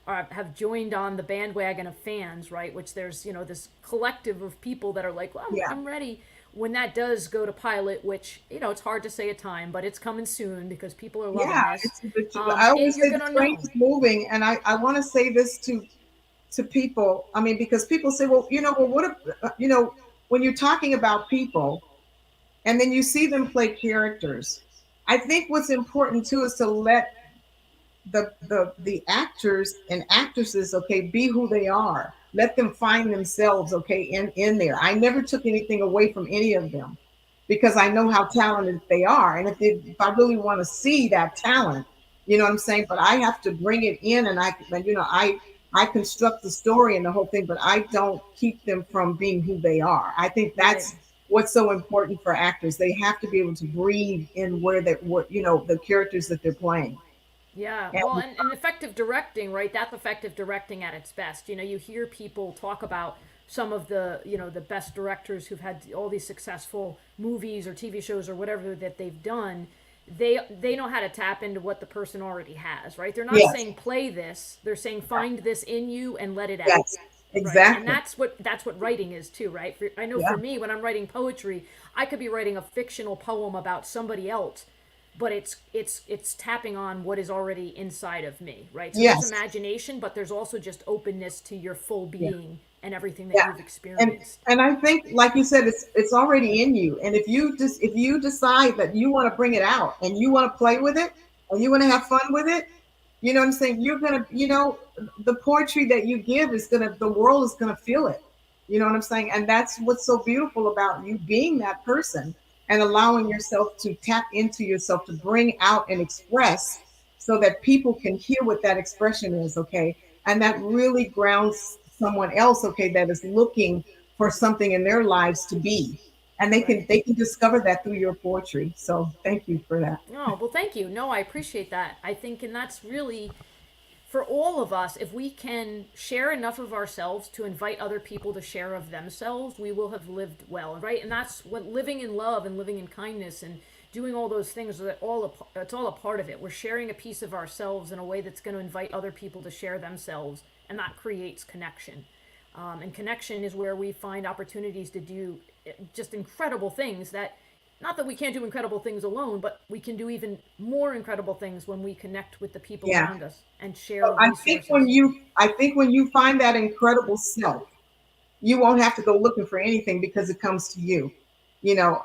have joined on the bandwagon of fans, right? Which there's this collective of people that are like, well, Yeah. I'm ready. When that does go to pilot, which it's hard to say a time, but it's coming soon because people are loving Yeah, this. I always You're say the gonna train know, is moving, and I want to say this to people. I mean, because people say, well, what if, when you're talking about people, and then you see them play characters. I think what's important too is to let the actors and actresses, okay, be who they are. Let them find themselves, okay, in there. I never took anything away from any of them because I know how talented they are, and if I really want to see that talent, you know what I'm saying. But I have to bring it in, and I construct the story and the whole thing, but I don't keep them from being who they are. I think right? that's what's so important for actors. They have to be able to breathe in the characters that they're playing. Yeah, well, And and effective directing, right? That's effective directing at its best. You hear people talk about some of the best directors who've had all these successful movies or TV shows or whatever that they've done. They know how to tap into what the person already has, right? They're not yes, saying play this. They're saying find this in you and let it out. yes, Right, and exactly. that's what writing is too, right? I know Yeah, for me, when I'm writing poetry, I could be writing a fictional poem about somebody else, but it's tapping on what is already inside of me, right? So there's yes, imagination, but there's also just openness to your full yeah, being and everything that yeah. you've And experienced. and I think, like you said, it's already in you. And if you decide that you want to bring it out and you want to play with it and you want to have fun with it, you know what I'm saying? You're gonna, the poetry that you give is gonna, the world is gonna feel it. You know what I'm saying? And that's what's so beautiful about you being that person and allowing yourself to tap into yourself to bring out and express so that people can hear what that expression is, okay? And that really grounds someone else, okay, that is looking for something in their lives to be. And they can Right. they can discover that through your poetry. So thank you for that. Oh, well, thank you. No, I appreciate that. I think, and that's really for all of us, if we can share enough of ourselves to invite other people to share of themselves, we will have lived well, right? And that's what living in love and living in kindness and doing all those things it's all a part of it. We're sharing a piece of ourselves in a way that's going to invite other people to share themselves, and that creates connection. And connection is where we find opportunities to do just incredible things that not that we can't do incredible things alone, but we can do even more incredible things when we connect with the people Yeah. around us and So share resources. I think when you find that incredible self, you won't have to go looking for anything because it comes to you. You know,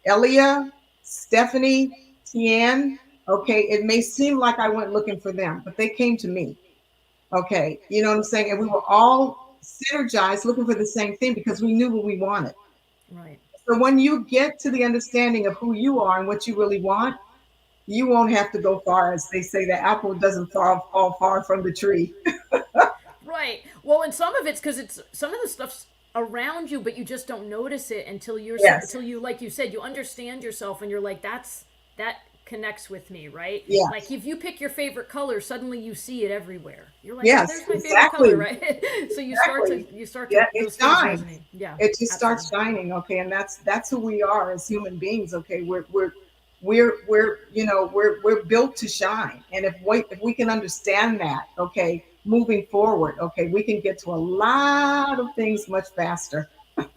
Elia, Stephanie, Tian. Okay, it may seem like I went looking for them, but they came to me. Okay, you know what I'm saying? And we were all synergized looking for the same thing because we knew what we wanted. Right. So when you get to the understanding of who you are and what you really want, you won't have to go far. As they say, the apple doesn't fall far from the tree. Right. Well, and some of it's because it's some of the stuff's around you, but you just don't notice it Yes, until you, like you said, you understand yourself, and you're like, that connects with me, right? Like yes, if you pick your favorite color, suddenly you see it everywhere. You're like, oh, yes, there's my favorite color, exactly. right? So Exactly. you start Yeah, to it those things shines. resonate. Yeah, It just absolutely. starts shining, okay, and that's who we are as human beings, okay. We're built to shine, and if we can understand that, okay, moving forward, okay, we can get to a lot of things much faster.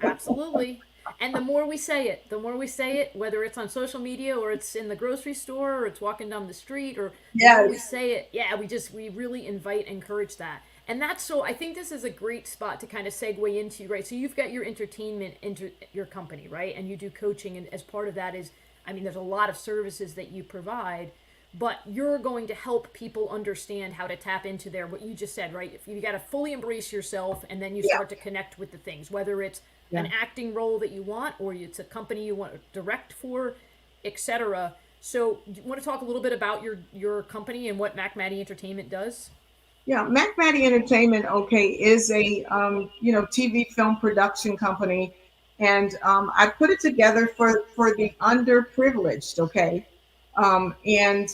Absolutely. And the more we say it, whether it's on social media or it's in the grocery store or it's walking down the street or the more we Yes, say it, yeah, we really invite, encourage that. And that's so I think this is a great spot to kind of segue into, right? So you've got your entertainment into your company, right? And you do coaching and as part of that is I mean there's a lot of services that you provide, but you're going to help people understand how to tap into their, what you just said, right? If you got to fully embrace yourself, and then you Yeah, start to connect with the things, whether it's yeah. an acting role that you want, or it's a company you want to direct for, etc. So, do you want to talk a little bit about your company and what Mattie Entertainment does? Yeah, Mattie Entertainment, okay, is a TV film production company, and I put it together for the underprivileged, okay, and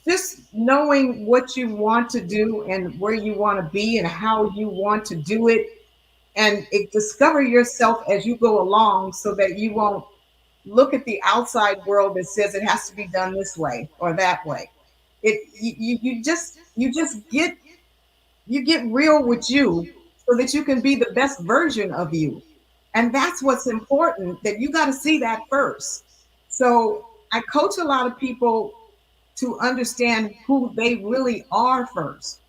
just knowing what you want to do and where you want to be and how you want to do it, and discover yourself as you go along, so that you won't look at the outside world that says it has to be done this way or that way. You just get real with you, so that you can be the best version of you. And that's what's important, that you got to see that first. So I coach a lot of people to understand who they really are first,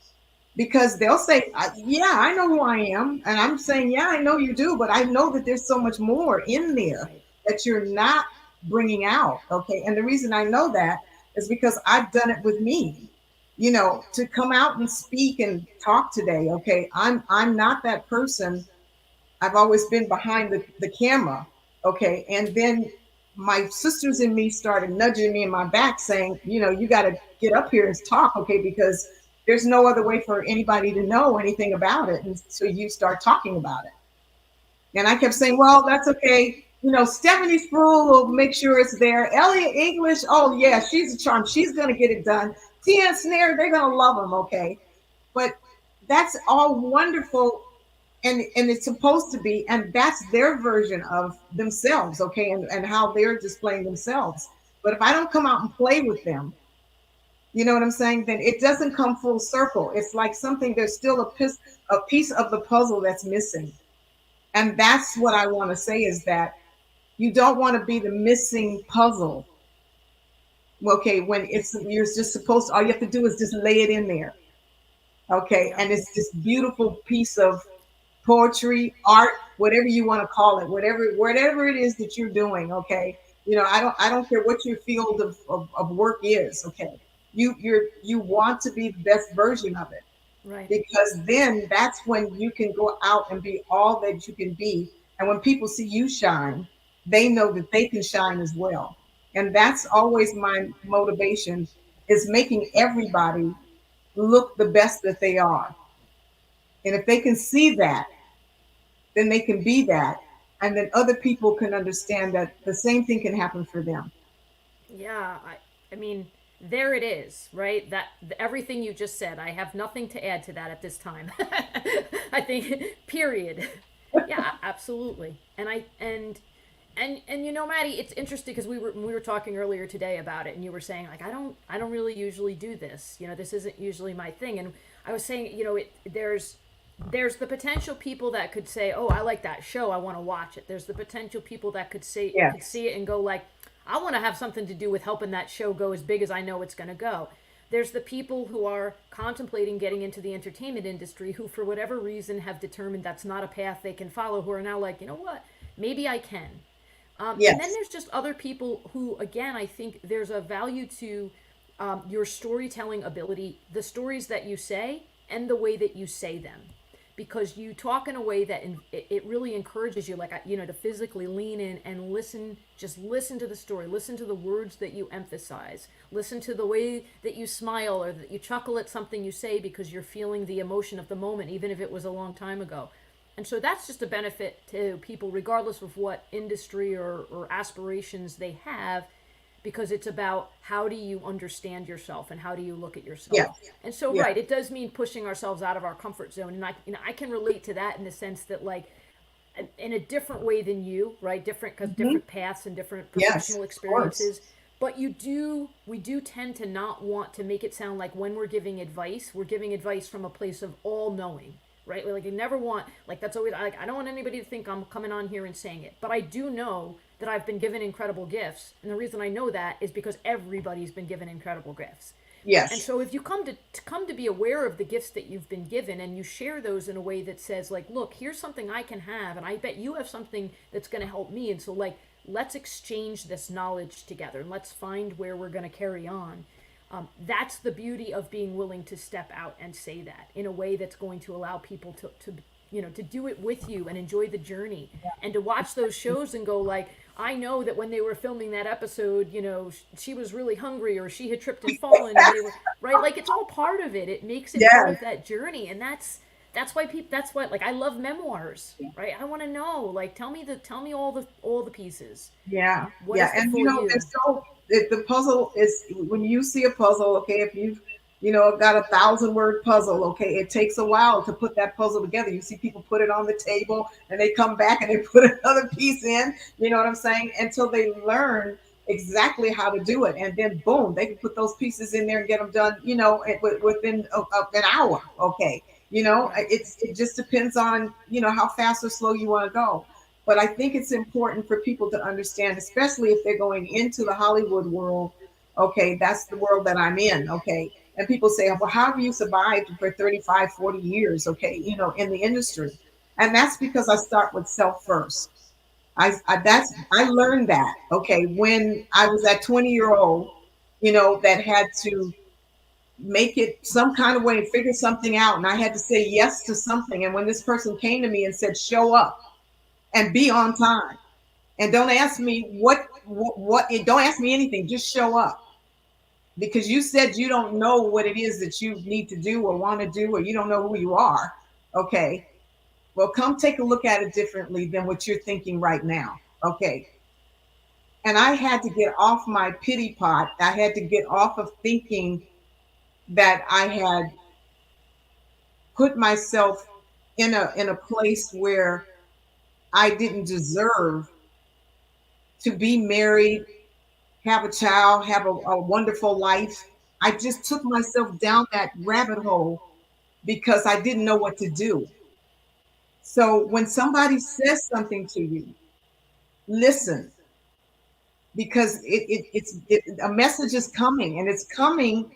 because they'll say, yeah, I know who I am. And I'm saying, yeah, I know you do, but I know that there's so much more in there Right. that you're not bringing out. Okay. And the reason I know that is because I've done it with me. To come out and speak and talk today. Okay. I'm not that person. I've always been behind the camera. Okay. And then my sisters and me started nudging me in my back, saying, you got to get up here and talk. Okay. Because there's no other way for anybody to know anything about it until you start talking about it. And I kept saying, well, that's okay. Stephanie Sproul will make sure it's there. Elliot English, oh, yeah, she's a charm. She's going to get it done. Tia Snare, they're going to love them. Okay. But that's all wonderful, and it's supposed to be, and that's their version of themselves, okay, and how they're displaying themselves. But if I don't come out and play with them, you know what I'm saying, then it doesn't come full circle. It's like something, there's still a piece of the puzzle that's missing. And that's what I want to say, is that you don't want to be the missing puzzle. Okay, when you're just supposed to, all you have to do is just lay it in there. Okay, Yep. and it's this beautiful piece of poetry, art, whatever you want to call it, whatever it is that you're doing. Okay, I don't care what your field of work is. Okay, you want to be the best version of it, Right. because then that's when you can go out and be all that you can be. And when people see you shine, they know that they can shine as well. And that's always my motivation, is making everybody look the best that they are. And if they can see that, then they can be that. And then other people can understand that the same thing can happen for them. Yeah, I mean, there it is, right? That everything you just said. I have nothing to add to that at this time. I think period. Yeah, absolutely. And Mattie, it's interesting because we were talking earlier today about it, and you were saying like I don't really usually do this. This isn't usually my thing. And I was saying, there's the potential people that could say, "Oh, I like that show. I want to watch it." There's the potential people that could Yes. see it and go like, "I want to have something to do with helping that show go as big as I know it's going to go." There's the people who are contemplating getting into the entertainment industry, who for whatever reason have determined that's not a path they can follow, who are now like, "You know what? Maybe I can." And then Yes. there's just other people who, again, I think there's a value to your storytelling ability, the stories that you say, and the way that you say them. Because you talk in a way that it really encourages you, like, to physically lean in and listen, just listen to the story, listen to the words that you emphasize, listen to the way that you smile or that you chuckle at something you say because you're feeling the emotion of the moment, even if it was a long time ago. And so that's just a benefit to people, regardless of what industry or aspirations they have, because it's about how do you understand yourself and how do you look at yourself. Yes. And so, Yeah. right, it does mean pushing ourselves out of our comfort zone. And I can relate to that in the sense that, like, in a different way than you, right? Different, because Hmm. different paths and different Yes. professional Of course. experiences. But we do tend to not want to make it sound like when we're giving advice, we're giving advice from a place of all knowing, right? Like, you never want, like, that's always, like, I don't want anybody to think I'm coming on here and saying it. But I do know that I've been given incredible gifts. And the reason I know that is because everybody's been given incredible gifts. And Yes. so if you come to be aware of the gifts that you've been given, and you share those in a way that says like, look, here's something I can have, and I bet you have something that's going to help me. And so, like, let's exchange this knowledge together and let's find where we're going to carry on. That's the beauty of being willing to step out and say that in a way that's going to allow people to do it with you and enjoy the journey, and to watch those shows and go like, I know that when they were filming that episode, she was really hungry or she had tripped and fallen, and they were right. Like, it's all part of it. It makes it part Yes. of that journey, and that's why people. That's what, like, I love memoirs, right? I want to know, like, tell me all the pieces. Yeah, What yeah, is the and full you? there's so the puzzle is when you see a puzzle. Okay, if you've got 1,000 word puzzle, okay, it takes a while to put that puzzle together. You see people put it on the table and they come back and they put another piece in. You know what I'm saying? Until they learn exactly how to do it, and then boom, they can put those pieces in there and get them done. Within an hour. Okay, Right. it just depends on how fast or slow you want to go. But I think it's important for people to understand, especially if they're going into the Hollywood world. Okay, that's the world that I'm in. Okay. And people say, well, how have you survived for 35, 40 years? Okay, in the industry. And that's because I start with self first. I learned that, okay, when I was that 20-year old, that had to make it some kind of way and figure something out. And I had to say yes to something. And when this person came to me and said, show up and be on time, and don't ask me what don't ask me anything, just show up, because you said you don't know what it is that you need to do or want to do, or you don't know who you are. Okay, well, come take a look at it differently than what you're thinking right now. Okay. And I had to get off my pity pot. I had to get off of thinking that I had put myself in a place where I didn't deserve to be married, have a child, have a wonderful life. I just took myself down that rabbit hole because I didn't know what to do. So when somebody says something to you, listen, because a message is coming, and it's coming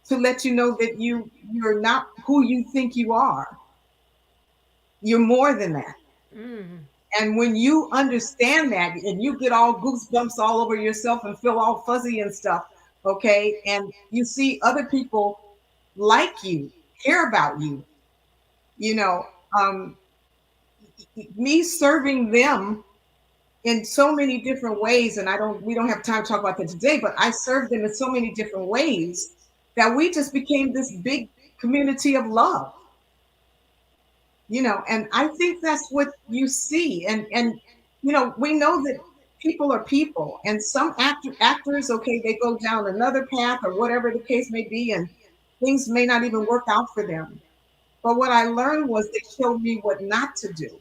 to let you know that you're not who you think you are. You're more than that. Mm. And when you understand that and you get all goosebumps all over yourself and feel all fuzzy and stuff, okay, and you see other people like you, care about you, you know, um, me serving them in so many different ways, and we don't have time to talk about that today, but I served them in so many different ways that we just became this big community of love. And I think that's what you see. And we know that people are people, and some actors, okay, they go down another path or whatever the case may be, and things may not even work out for them. But what I learned was they showed me what not to do,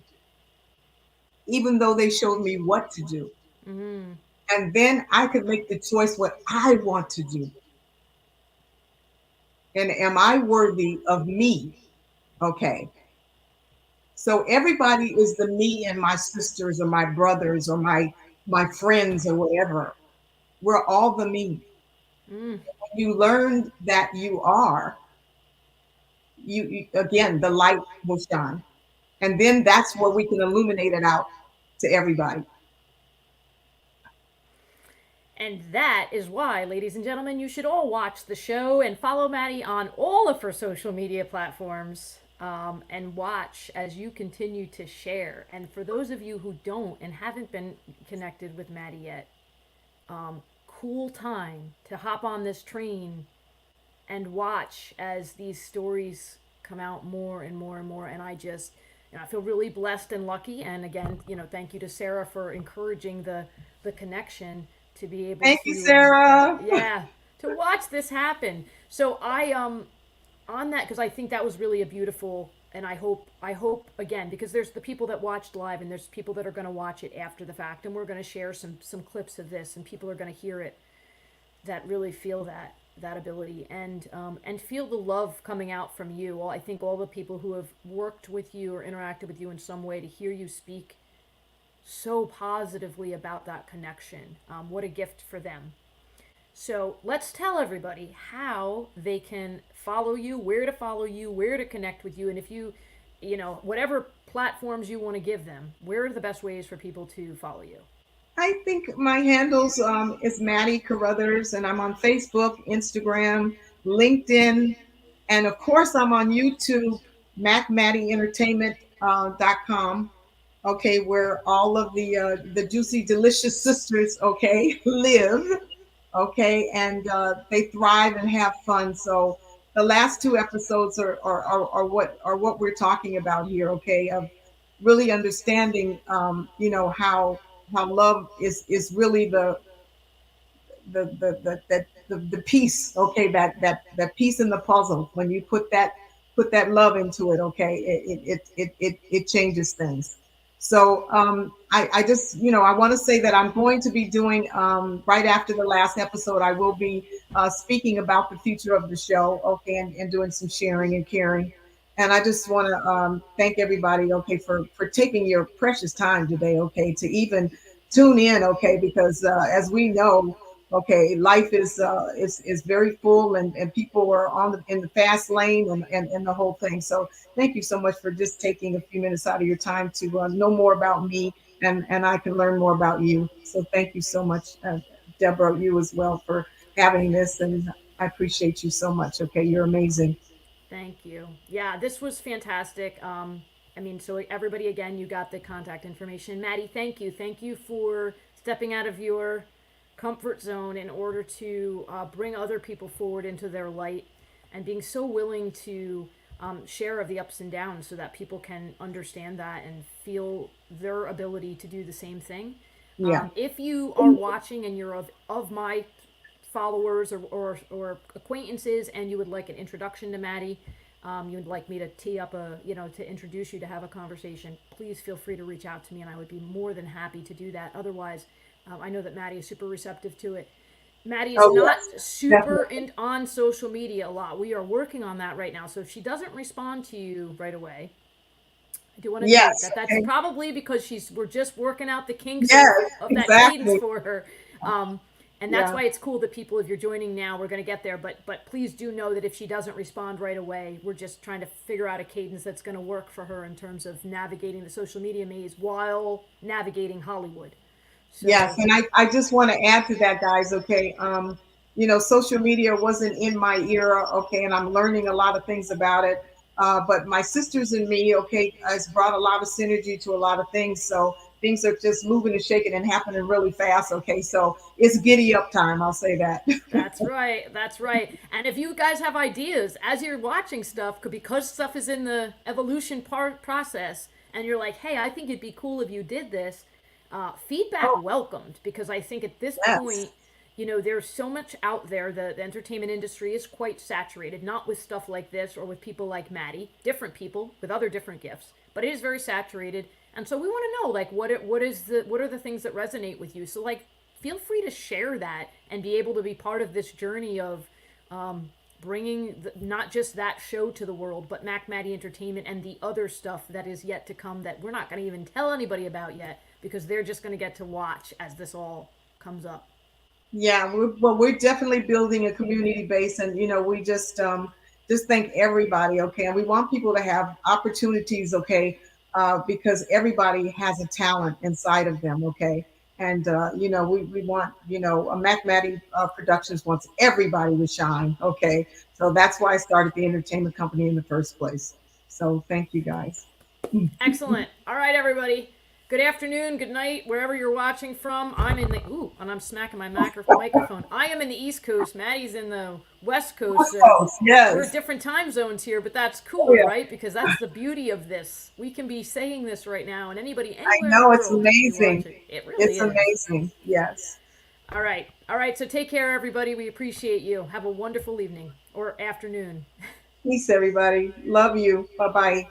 even though they showed me what to do. Mm. And then I could make the choice what I want to do. And am I worthy of me? Okay. So everybody is the me, and my sisters or my brothers or my friends or whatever. We're all the me. Mm. You learn that you are, again, the light will shine. And then that's where we can illuminate it out to everybody. And that is why, ladies and gentlemen, you should all watch the show and follow Mattie on all of her social media platforms, and watch as you continue to share. And for those of you who don't and haven't been connected with Mattie yet, cool time to hop on this train and watch as these stories come out more and more and more. And I feel really blessed and lucky. And again, thank you to Sarah for encouraging the connection to be able Thank you, to, Sarah. yeah, to watch this happen. So I on that, because I think that was really a beautiful. And I hope again, because there's the people that watched live and there's people that are going to watch it after the fact, and we're going to share some clips of this, and people are going to hear it that really feel that ability, and feel the love coming out from you. Well, I think all the people who have worked with you or interacted with you in some way, to hear you speak so positively about that connection, what a gift for them. So let's tell everybody how they can follow you, where to connect with you, and if whatever platforms you want to give them, where are the best ways for people to follow you? I think my handles is Mattie Caruthers, and I'm on Facebook, Instagram, LinkedIn, and of course I'm on YouTube, MacMattieEntertainment.com. Okay, where all of the juicy, delicious sisters, okay, live, okay, and they thrive and have fun. So the last two episodes are what we're talking about here, okay, of really understanding, how love is really the piece, okay, that piece in the puzzle. When you put that love into it, okay, it changes things. So I just, I want to say that I'm going to be doing, right after the last episode, I will be speaking about the future of the show, okay, and doing some sharing and caring. And I just want to thank everybody, okay, for taking your precious time today, okay, to even tune in, okay, because as we know, okay, life is very full, and people are in the fast lane, and the whole thing. So thank you so much for just taking a few minutes out of your time to know more about me, and I can learn more about you. So thank you so much, Deborah, you as well, for having this, and I appreciate you so much. Okay, you're amazing. Thank you. Yeah, this was fantastic. I mean, so everybody, again, you got the contact information. Mattie, thank you. Thank you for stepping out of your comfort zone in order to bring other people forward into their light and being so willing to share of the ups and downs so that people can understand that and feel their ability to do the same thing. Yeah. If you are watching and you're of my followers or acquaintances and you would like an introduction to Mattie, you would like me to tee up to introduce you to have a conversation, please feel free to reach out to me and I would be more than happy to do that. Otherwise, I know that Mattie is super receptive to it. Maddie is Oh not yes, super definitely. on social media a lot. We are working on that right now. So if she doesn't respond to you right away, I do want to note Yes. that that's Okay. probably because we're just working out the kinks Yes. of that cadence Exactly. for her. Um, and that's Yeah. why it's cool that people, if you're joining now, we're going to get there. But please do know that if she doesn't respond right away, we're just trying to figure out a cadence that's going to work for her in terms of navigating the social media maze while navigating Hollywood. Yes, So and I just want to add to that, guys. Okay, social media wasn't in my era. Okay, and I'm learning a lot of things about it. But my sisters and me, okay, has brought a lot of synergy to a lot of things. So things are just moving and shaking and happening really fast. Okay, so it's giddy up time. I'll say that. that's right. That's right. And if you guys have ideas as you're watching stuff, because stuff is in the evolution process, and you're like, hey, I think it'd be cool if you did this, feedback Oh welcomed. Because I think at this yes, point, there's so much out there. The entertainment industry is quite saturated, not with stuff like this or with people like Mattie, different people with other different gifts, but it is very saturated. And so we want to know, like, what are the things that resonate with you? So, like, feel free to share that and be able to be part of this journey of bringing not just that show to the world, but Mac Maddie Entertainment and the other stuff that is yet to come that we're not going to even tell anybody about yet because they're just going to get to watch as this all comes up. yeah. We're definitely building a community base, and we just thank everybody. Okay, and we want people to have opportunities. Okay, because everybody has a talent inside of them. Okay, and we want, a Mathematic Productions wants everybody to shine. Okay, so that's why I started the entertainment company in the first place. So thank you guys. Excellent. All right, everybody. Good afternoon, good night, wherever you're watching from. I'm in the and I'm smacking my microphone. I am in the East Coast. Maddie's in the West Coast, so we're Yes. different time zones here. But that's Oh cool, yeah. right? Because that's the beauty of this. We can be saying this right now, and anybody I anywhere in the know, it's world can be amazing. watching. It really It's is. amazing. Yes. All right, all right. So take care, everybody. We appreciate you. Have a wonderful evening or afternoon. Peace, everybody. Love you. Bye bye.